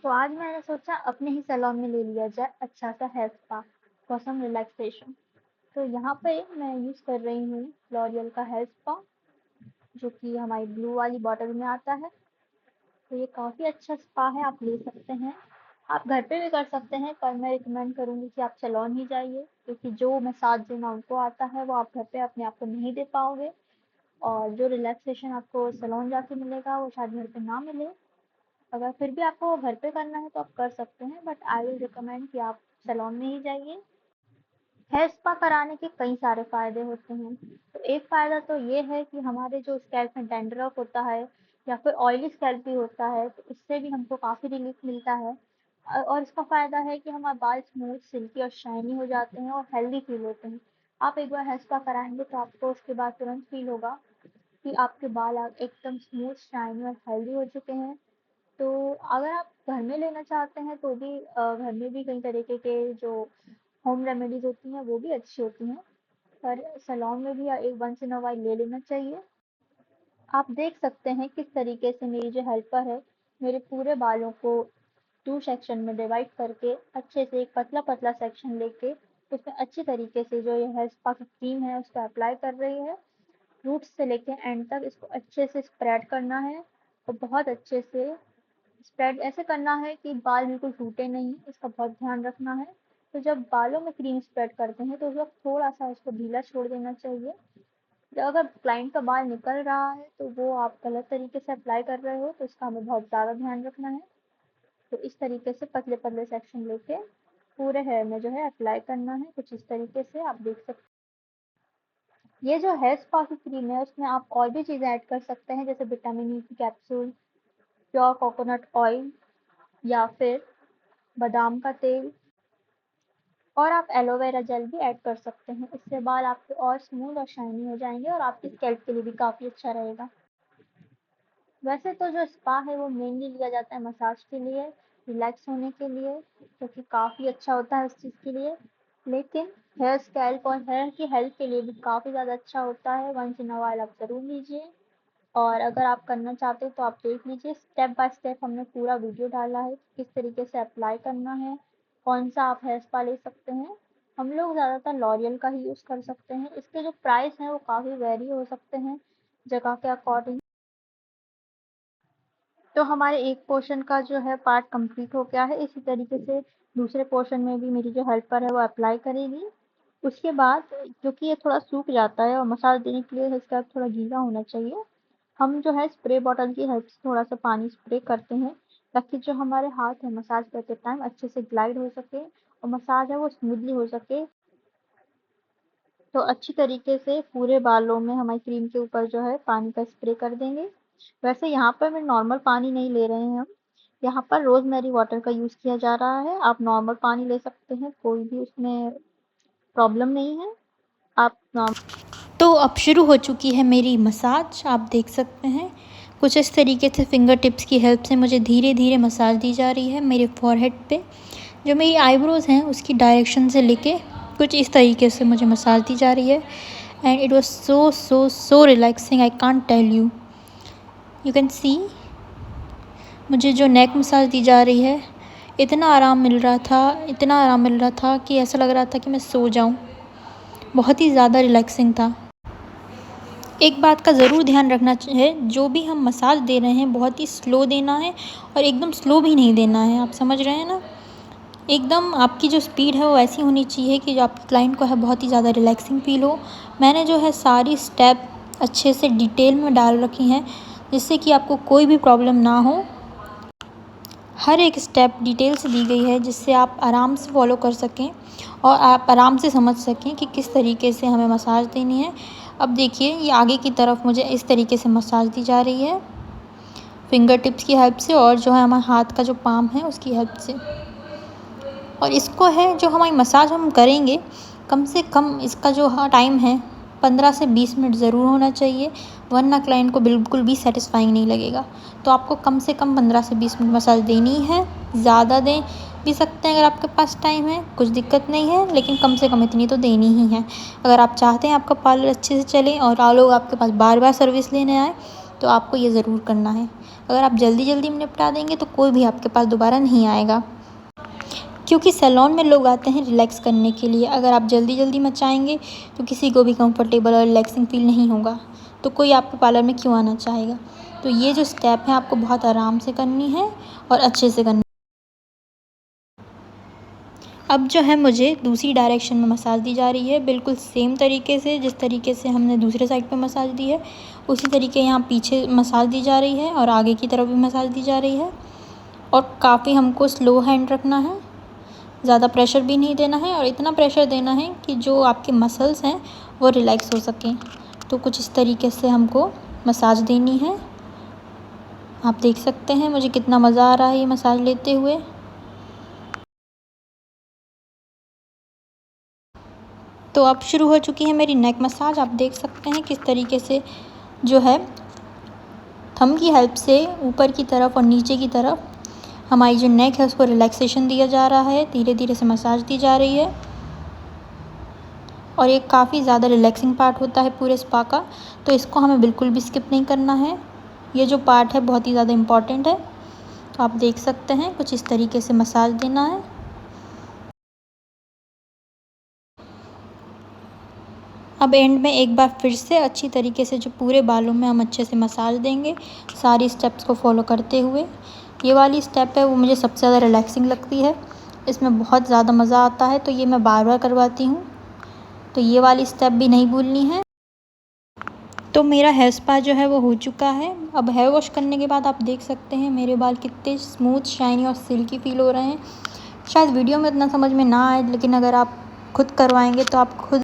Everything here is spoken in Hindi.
तो आज मैंने सोचा अपने ही सैलून में ले लिया जाए अच्छा सा hair spa for some relaxation. तो यहाँ पे मैं यूज़ कर रही हूँ लॉरियल का हेयर स्पा, जो कि हमारी ब्लू वाली बॉटल में आता है। तो ये काफ़ी अच्छा स्पा है, आप ले सकते हैं। आप घर पे भी कर सकते हैं, पर मैं रिकमेंड करूँगी कि आप सैलून ही जाइए, क्योंकि जो मसाज देना उनको आता है वो आप घर पे अपने आप को नहीं दे पाओगे, और जो रिलैक्सेशन आपको सैलून जाके मिलेगा वो शायद घर पे ना मिले। अगर फिर भी आपको घर पे करना है तो आप कर सकते हैं, बट आई विल रिकमेंड कि आप सैलून में ही जाइए। हेयर स्पा कराने के कई सारे फ़ायदे होते हैं। तो एक फ़ायदा तो ये है कि हमारे जो स्कैल्प में डैंड्रफ होता है या फिर ऑयली स्कैल्प भी होता है, तो इससे भी हमको काफ़ी रिलीफ मिलता है। और इसका फ़ायदा है कि हमारे बाल स्मूथ, सिल्की और शाइनी हो जाते हैं और हेल्दी फ़ील होते हैं। आप एक बार हेयर स्पा कराएँगे तो आपको उसके बाद तुरंत फ़ील होगा कि आपके बाल एकदम स्मूथ, शाइनी और हेल्दी हो चुके हैं। तो अगर आप घर में लेना चाहते हैं तो भी घर में भी कई तरीके के जो होम रेमेडीज़ होती हैं वो भी अच्छी होती हैं, पर सैलून में भी एक वंस इन अ वाइल ले लेना चाहिए। आप देख सकते हैं किस तरीके से मेरी जो हेल्पर है मेरे पूरे बालों को 2 सेक्शन में डिवाइड करके अच्छे से एक पतला-पतला सेक्शन लेके उसमें अच्छी तरीके से जो ये हेयर स्पा की क्रीम है उसको अप्लाई कर रही है। रूट्स से लेके एंड तक इसको अच्छे से स्प्रेड करना है, और बहुत अच्छे से स्प्रेड ऐसे करना है कि बाल बिल्कुल टूटे नहीं, इसका बहुत ध्यान रखना है। तो जब बालों में क्रीम स्प्रेड करते हैं तो उस वक़्त थोड़ा-सा उसको ढीला छोड़ देना चाहिए। अगर क्लाइंट का बाल निकल रहा है तो वो आप गलत तरीके से अप्लाई कर रहे हो, तो इसका हमें बहुत ज़्यादा ध्यान रखना है। तो इस तरीके से पतले-पतले सेक्शन लेके पूरे हेयर में जो है अप्लाई करना है, कुछ इस तरीके से आप देख सकते हैं। ये जो हेयर स्पा की क्रीम है उसमें आप और भी चीज़ें ऐड कर सकते हैं, जैसे विटामिन ई की कैप्सूल, प्योर कोकोनट ऑयल या फिर बादाम का तेल, और आप एलोवेरा जेल भी ऐड कर सकते हैं। इससे बाल आपके और स्मूथ और शाइनी हो जाएंगे और आपकी स्कैल्प के लिए भी काफ़ी अच्छा रहेगा। वैसे तो जो स्पा है वो मेनली लिया जाता है मसाज के लिए, रिलैक्स होने के लिए, जो कि काफ़ी अच्छा होता है उस चीज़ के लिए। लेकिन हेयर स्कैल्प और हेयर की हेल्थ के लिए भी काफ़ी ज़्यादा अच्छा होता है। वंस इन अ वाइल आप ज़रूर लीजिए, और अगर आप करना चाहते हो तो आप देख लीजिए, स्टेप बाय स्टेप हमने पूरा वीडियो डाला है कि किस तरीके से अप्लाई करना है, कौन सा आप हेयर स्पा ले सकते हैं। हम लोग ज़्यादातर लॉरियल का ही यूज़ कर सकते हैं। इसके जो प्राइस हैं वो काफ़ी वेरी हो सकते हैं जगह के अकॉर्डिंग। तो हमारे एक पोर्शन का जो है पार्ट कंप्लीट हो गया है। इसी तरीके से दूसरे पोर्शन में भी मेरी जो हेल्पर है वो अप्लाई करेगी। उसके बाद, क्योंकि ये थोड़ा सूख जाता है और मसाज देने के लिए इसका थोड़ा गीला होना चाहिए, हम जो है स्प्रे बॉटल की हेल्प से थोड़ा सा पानी स्प्रे करते हैं, ताकि जो हमारे हाथ है मसाज करते टाइम अच्छे से ग्लाइड हो सके और मसाज है वो स्मूथली हो सके। तो अच्छी तरीके से पूरे बालों में हमारी क्रीम के ऊपर जो है पानी का स्प्रे कर देंगे। वैसे यहाँ पर मैं नॉर्मल पानी नहीं ले रहे हैं हम, यहाँ पर रोज़मेरी वाटर का यूज़ किया जा रहा है। आप नॉर्मल पानी ले सकते हैं, कोई भी उसमें प्रॉब्लम नहीं है। आप तो अब शुरू हो चुकी है मेरी मसाज, आप देख सकते हैं कुछ इस तरीके से फिंगर टिप्स की हेल्प से मुझे धीरे धीरे मसाज दी जा रही है मेरे फॉरहेड पे। जो मेरी आईब्रोज़ हैं उसकी डायरेक्शन से लेके कुछ इस तरीके से मुझे मसाज दी जा रही है, and it was so so so relaxing, I can't tell you. You can see मुझे जो नेक मसाज दी जा रही है, इतना आराम मिल रहा था, इतना आराम मिल रहा था कि ऐसा लग रहा था कि मैं सो जाऊँ। बहुत ही ज़्यादा रिलैक्सिंग था। एक बात का ज़रूर ध्यान रखना है, जो भी हम मसाज दे रहे हैं बहुत ही स्लो देना है, और एकदम स्लो भी नहीं देना है, आप समझ रहे हैं ना। एकदम आपकी जो स्पीड है वो ऐसी होनी चाहिए कि जो आपके क्लाइंट को है बहुत ही ज़्यादा रिलैक्सिंग फील हो। मैंने जो है सारी स्टेप अच्छे से डिटेल में डाल रखी हैं, जिससे कि आपको कोई भी प्रॉब्लम ना हो। हर एक स्टेप डिटेल से दी गई है, जिससे आप आराम से फॉलो कर सकें और आप आराम से समझ सकें कि किस तरीके से हमें मसाज देनी है। अब देखिए, ये आगे की तरफ मुझे इस तरीके से मसाज दी जा रही है फिंगर टिप्स की हेल्प से, और जो है हमारे हाथ का जो पाम है उसकी हेल्प से। और इसको है जो हमारी मसाज हम करेंगे, कम से कम इसका जो टाइम है 15 से 20 मिनट ज़रूर होना चाहिए, वरना क्लाइंट को बिल्कुल भी सेटिस्फाइंग नहीं लगेगा। तो आपको कम से कम 15 से 20 मिनट मसाज देनी है। ज़्यादा दें भी सकते हैं अगर आपके पास टाइम है, कुछ दिक्कत नहीं है, लेकिन कम से कम इतनी तो देनी ही है। अगर आप चाहते हैं आपका पार्लर अच्छे से चले और लोग आपके पास बार बार सर्विस लेने आए, तो आपको ये ज़रूर करना है। अगर आप जल्दी जल्दी में निपटा देंगे तो कोई भी आपके पास दोबारा नहीं आएगा, क्योंकि सैलून में लोग आते हैं रिलैक्स करने के लिए। अगर आप जल्दी जल्दी मचाएंगे तो किसी को भी कंफर्टेबल और रिलैक्सिंग फील नहीं होगा, तो कोई आपके पार्लर में क्यों आना चाहेगा। तो ये जो स्टेप है आपको बहुत आराम से करनी है और अच्छे से करनी है। अब जो है मुझे दूसरी डायरेक्शन में मसाज दी जा रही है, बिल्कुल सेम तरीके से जिस तरीके से हमने दूसरे साइड पे मसाज दी है, उसी तरीके यहाँ पीछे मसाज दी जा रही है और आगे की तरफ भी मसाज दी जा रही है। और काफ़ी हमको स्लो हैंड रखना है, ज़्यादा प्रेशर भी नहीं देना है और इतना प्रेशर देना है कि जो आपके मसल्स हैं वो रिलैक्स हो सकें। तो कुछ इस तरीके से हमको मसाज देनी है। आप देख सकते हैं मुझे कितना मज़ा आ रहा है ये मसाज लेते हुए। तो अब शुरू हो चुकी है मेरी नेक मसाज। आप देख सकते हैं किस तरीके से जो है थंब की हेल्प से ऊपर की तरफ और नीचे की तरफ हमारी जो नेक है उसको रिलैक्सेशन दिया जा रहा है, धीरे धीरे से मसाज दी जा रही है। और ये काफ़ी ज़्यादा रिलैक्सिंग पार्ट होता है पूरे स्पा का, तो इसको हमें बिल्कुल भी स्किप नहीं करना है। ये जो पार्ट है बहुत ही ज़्यादा इम्पॉर्टेंट है। तो आप देख सकते हैं कुछ इस तरीके से मसाज देना है। अब एंड में एक बार फिर से अच्छी तरीके से जो पूरे बालों में हम अच्छे से मसाज देंगे, सारी स्टेप्स को फॉलो करते हुए। ये वाली स्टेप है वो मुझे सबसे ज़्यादा रिलैक्सिंग लगती है, इसमें बहुत ज़्यादा मज़ा आता है, तो ये मैं बार बार करवाती हूँ। तो ये वाली स्टेप भी नहीं भूलनी है। तो मेरा हेयर स्पा जो है वो हो चुका है। अब हेयर वॉश करने के बाद आप देख सकते हैं मेरे बाल कितने स्मूथ, शाइनी और सिल्की फील हो रहे हैं। शायद वीडियो में इतना समझ में ना आए, लेकिन अगर आप खुद करवाएंगे तो आप खुद